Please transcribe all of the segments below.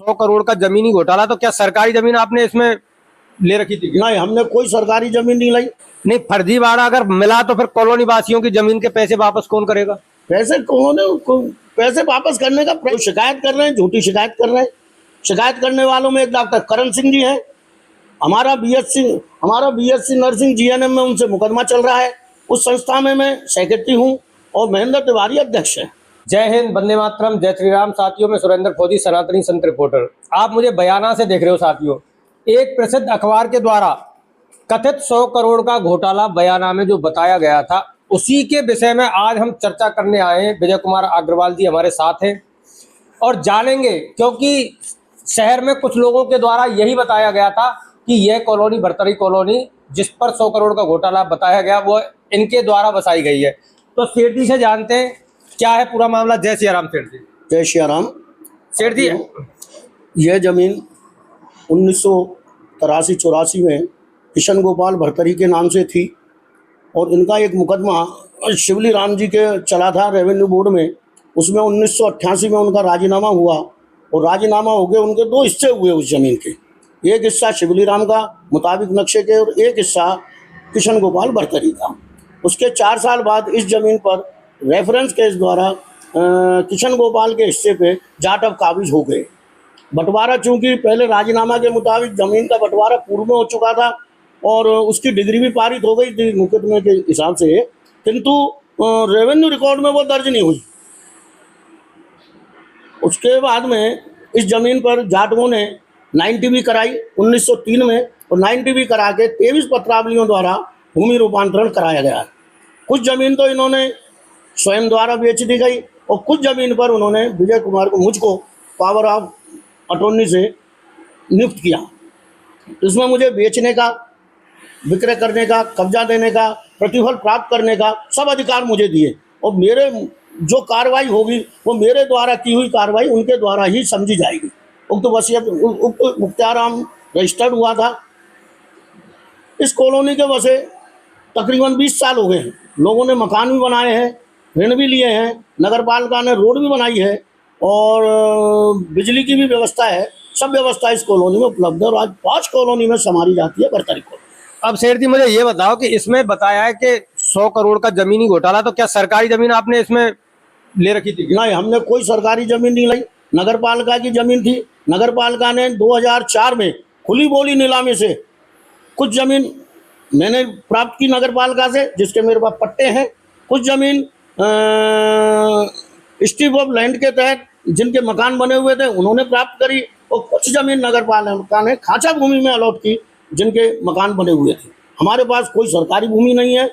100 करोड़ का जमीनी घोटाला, तो क्या सरकारी जमीन आपने इसमें ले रखी थी? नहीं, हमने कोई सरकारी जमीन नहीं लाई। नहीं, फर्जीवाड़ा अगर मिला तो फिर कॉलोनी वासियों की जमीन के पैसे वापस कौन करेगा? पैसे वापस करने का शिकायत कर रहे हैं, झूठी शिकायत कर रहे हैं। शिकायत करने वालों में एक डॉक्टर करण सिंह जी हैं। हमारा बीएससी नर्सिंग जीएनएम में उनसे मुकदमा चल रहा है। उस संस्था में मैं सेक्रेटरी हूँ और महेंद्र तिवारी अध्यक्ष है। जय हिंद, वंदे मातरम, जय श्री राम। साथियों, मैं सुरेंद्र फौजी, सनातनी संत रिपोर्टर। आप मुझे बयाना से देख रहे हो साथियों। एक प्रसिद्ध अखबार के द्वारा कथित 100 करोड़ का घोटाला बयाना में जो बताया गया था, उसी के विषय में आज हम चर्चा करने आए हैं। विजय कुमार अग्रवाल जी हमारे साथ हैं और जानेंगे, क्योंकि शहर में कुछ लोगों के द्वारा यही बताया गया था कि यह कॉलोनी भरतरी कॉलोनी जिस पर 100 करोड़ का घोटाला बताया गया वो इनके द्वारा बसाई गई है। तो सेठ जी से जानते हैं क्या है पूरा मामला। जय श्री राम सेठ जी। जय श्री राम सेठ जी, यह जमीन 1983-84 में किशन गोपाल भरतरी के नाम से थी और इनका एक मुकदमा शिवली राम जी के चला था रेवेन्यू बोर्ड में। उसमें 1988 में उनका राजीनामा हुआ और राजीनामा हो गए, उनके 2 हिस्से हुए उस जमीन के। एक हिस्सा शिवली राम का मुताबिक नक्शे के और एक हिस्सा किशन गोपाल भरतरी का। उसके 4 साल बाद इस जमीन पर रेफरेंस केस द्वारा किशन गोपाल के हिस्से पे जाट अब काबिज हो गए। बंटवारा चूंकि पहले राजीनामा के मुताबिक जमीन का बंटवारा पूर्व में हो चुका था और उसकी डिग्री भी पारित हो गई थी मुकदमे के हिसाब से, किंतु रेवेन्यू रिकॉर्ड में वो दर्ज नहीं हुई। उसके बाद में इस जमीन पर जाटवों ने 9टीवी कराई 1903 में और 9टीवी करा के 23 पत्रावलियों द्वारा भूमि रूपांतरण कराया गया। कुछ जमीन तो इन्होंने स्वयं द्वारा बेच दी गई और कुछ जमीन पर उन्होंने विजय कुमार को, मुझको पावर ऑफ अटॉर्नी से नियुक्त किया। इसमें मुझे बेचने का, विक्रय करने का, कब्जा देने का, प्रतिफल प्राप्त करने का सब अधिकार मुझे दिए और मेरे जो कार्रवाई होगी वो मेरे द्वारा की हुई कार्रवाई उनके द्वारा ही समझी जाएगी। उक्त मुख्ताराम रजिस्टर्ड हुआ था। इस कॉलोनी के वसे तकरीबन 20 साल हो गए हैं। लोगों ने मकान भी बनाए हैं, ऋण भी लिए हैं, नगर पालिका ने रोड भी बनाई है और बिजली की भी व्यवस्था है। सब व्यवस्था इस कॉलोनी में उपलब्ध है और आज 5 कॉलोनी में संभाली जाती है भरतरी कॉलोनी। अब सेठ जी मुझे ये बताओ कि इसमें बताया है कि 100 करोड़ का जमीनी घोटाला, तो क्या सरकारी जमीन आपने इसमें ले रखी थी? नहीं, हमने कोई सरकारी जमीन नहीं लाई। नगर पालिका की जमीन थी। नगर पालिका ने 2004 में खुली बोली नीलामी से कुछ जमीन मैंने प्राप्त की नगर पालिका से, जिसके मेरे पास पट्टे हैं। कुछ जमीन स्ट्रिप ऑफ लैंड के तहत जिनके मकान बने हुए थे उन्होंने प्राप्त करी और कुछ जमीन नगर पालिका ने खांचा भूमि में अलॉट की जिनके मकान बने हुए थे। हमारे पास कोई सरकारी भूमि नहीं है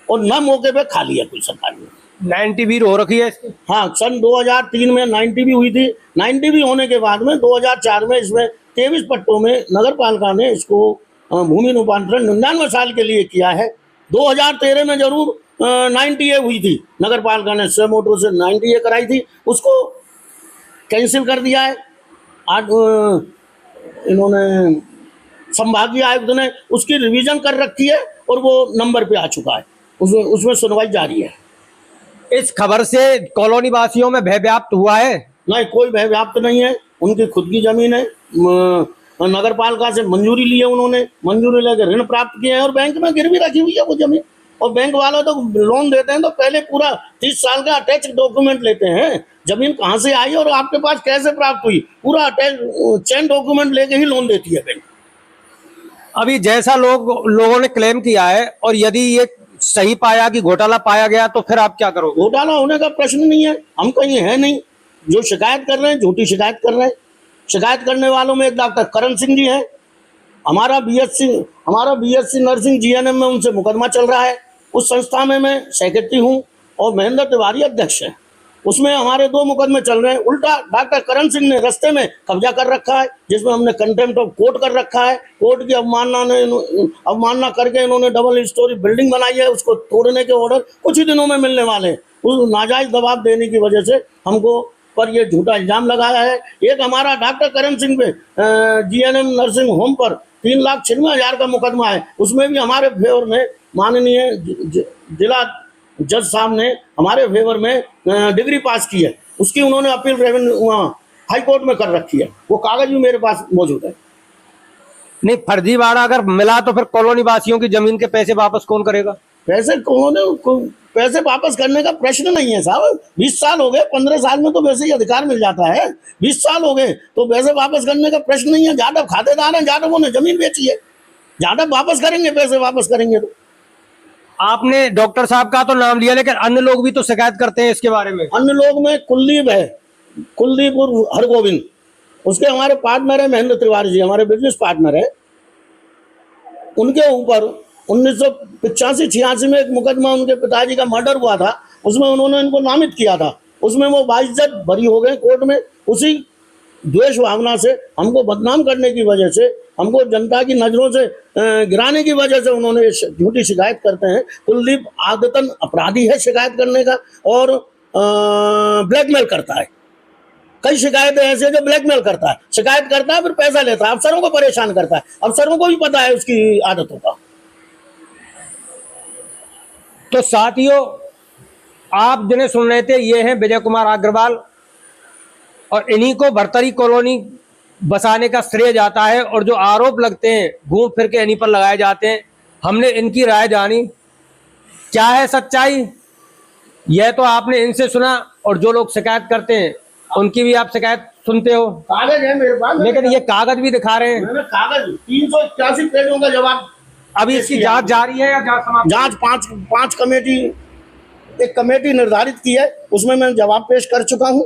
और न मौके पे खाली है कोई सरकारी भूमि। 9टीवी हो रखी है इसकी? हाँ, सन 2003 में 9टीवी हुई थी। 9टीवी होने के बाद में 2004 में इसमें 23 पट्टों में नगर पालिका ने इसको भूमि रूपांतरण 99 साल के लिए किया है। 2013 में जरूर 90A हुई थी। नगर पालिका ने स्वयं मोटो से 90A कराई थी, उसको कैंसिल कर दिया है। आज इन्होंने संभागीय आयुक्त ने उसकी रिवीजन कर रखी है और वो नंबर पे आ चुका है। उसमें सुनवाई जारी है। इस खबर से कॉलोनी वासियों में भय व्याप्त हुआ है? नहीं, कोई भय व्याप्त नहीं है। उनकी खुद की जमीन है। नगर पालिका से मंजूरी ली है, उन्होंने मंजूरी लेकर ऋण प्राप्त किए हैं और बैंक में गिरवी रखी हुई है वो जमीन। और बैंक वाले तो लोन देते हैं तो पहले पूरा 30 साल का अटैच डॉक्यूमेंट लेते हैं। जमीन कहाँ से आई और आपके पास कैसे प्राप्त हुई, पूरा अटैच चेन डॉक्यूमेंट लेके ही लोन देती है बैंक। अभी जैसा लोगों ने क्लेम किया है और यदि ये सही पाया कि घोटाला पाया गया तो फिर आप क्या करोगे? घोटाला होने का प्रश्न नहीं है, हम कहीं है नहीं। जो शिकायत कर रहे हैं झूठी शिकायत कर रहे हैं। शिकायत करने वालों में एक डॉक्टर करण सिंह जी हैं। हमारा बीएससी नर्सिंग जीएनएम में उनसे मुकदमा चल रहा है। उस संस्था में मैं सेक्रेटरी हूँ और महेंद्र तिवारी अध्यक्ष है। उसमें हमारे 2 मुकदमे चल रहे हैं। उल्टा डॉक्टर करण सिंह ने रास्ते में कब्जा कर रखा है, जिसमें हमने कंटेम्प्ट ऑफ कोर्ट कर रखा है। कोर्ट की अवमानना करके इन्होंने डबल स्टोरी बिल्डिंग बनाई है, उसको तोड़ने के ऑर्डर कुछ ही दिनों में मिलने वाले हैं। उस नाजायज दबाव देने की वजह से हमको पर ये झूठा इल्जाम लगाया है। एक हमारा डॉक्टर करण सिंह पे जीएनएम नर्सिंग होम पर 3,96,000 का मुकदमा है। उसमें भी हमारे फेवर में माननीय जिला जज साहब ने हमारे फेवर में डिग्री पास की है। उसकी उन्होंने अपील रेवेन्यू हाई कोर्ट में कर रखी है, वो कागज भी मेरे पास मौजूद है। नहीं, फर्जीवाड़ा अगर मिला तो फिर कॉलोनी वासियों की जमीन के पैसे वापस कौन करेगा? पैसे वापस करने का प्रश्न नहीं है साहब। 20 साल हो गए, 15 साल में तो वैसे ही अधिकार मिल जाता है। 20 साल हो गए तो पैसे वापस करने का प्रश्न नहीं है। जाटव खातेदार हैं, जाटवों ने जमीन बेची है, जाटव वापस करेंगे, पैसे वापस करेंगे। तो आपने डॉक्टर साहब का तो नाम लिया, लेकिन अन्य लोग भी तो शिकायत करते हैं इसके बारे में। अन्य लोग में कुलदीप है, कुलदीप और हरगोविंद, उसके हमारे पार्टनर है महेंद्र तिवारी जी, हमारे बिजनेस पार्टनर है। उनके ऊपर 1985-86 में एक मुकदमा उनके पिताजी का मर्डर हुआ था, उसमें उन्होंने इनको नामित किया था। उसमें वो बाइज्जत बरी हो गए कोर्ट में। उसी द्वेष भावना से, हमको बदनाम करने की वजह से, हमको जनता की नजरों से गिराने की वजह से उन्होंने झूठी शिकायत करते हैं। कुलदीप आदतन अपराधी है शिकायत करने का, और ब्लैकमेल करता है। कई शिकायतें ऐसी हैं जो ब्लैकमेल करता है, शिकायत करता है फिर पैसा लेता है, अफसरों को परेशान करता है। अफसरों को भी पता है उसकी आदतों का। तो साथियों, आप जिन्हें सुन रहे थे ये हैं विजय कुमार अग्रवाल, और इन्हीं को भरतरी कॉलोनी बसाने का श्रेय जाता है, और जो आरोप लगते हैं घूम फिर के इन्हीं पर लगाए जाते हैं। हमने इनकी राय जानी, क्या है सच्चाई यह तो आपने इनसे सुना, और जो लोग शिकायत करते हैं उनकी भी आप शिकायत सुनते हो। कागज है मेरे पास, लेकिन ये कागज भी दिखा रहे हैं। कागज 381 पेजों का जवाब। अभी इसकी जांच जारी है या जांच समाप्त? जांच पांच कमेटी, एक कमेटी निर्धारित की है, उसमें मैं जवाब पेश कर चुका हूं,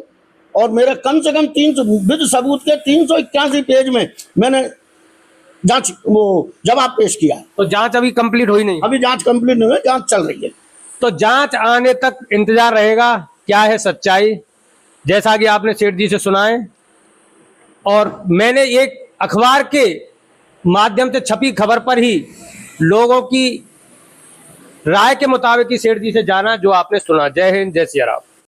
और मेरा कम से कम 300 विद सबूत के 381 पेज में मैंने जवाब पेश किया है। तो जांच अभी कंप्लीट हुई नहीं? अभी जांच कंप्लीट नहीं हुई, जांच चल रही है। तो जांच आने तक इंतजार रहेगा, क्या है सच्चाई, जैसा कि आपने सेठ जी से सुना है। और मैंने एक अखबार के माध्यम से छपी खबर पर ही लोगों की राय के मुताबिक ही सेठ जी से जाना, जो आपने सुना। जय हिंद, जय सिया राम।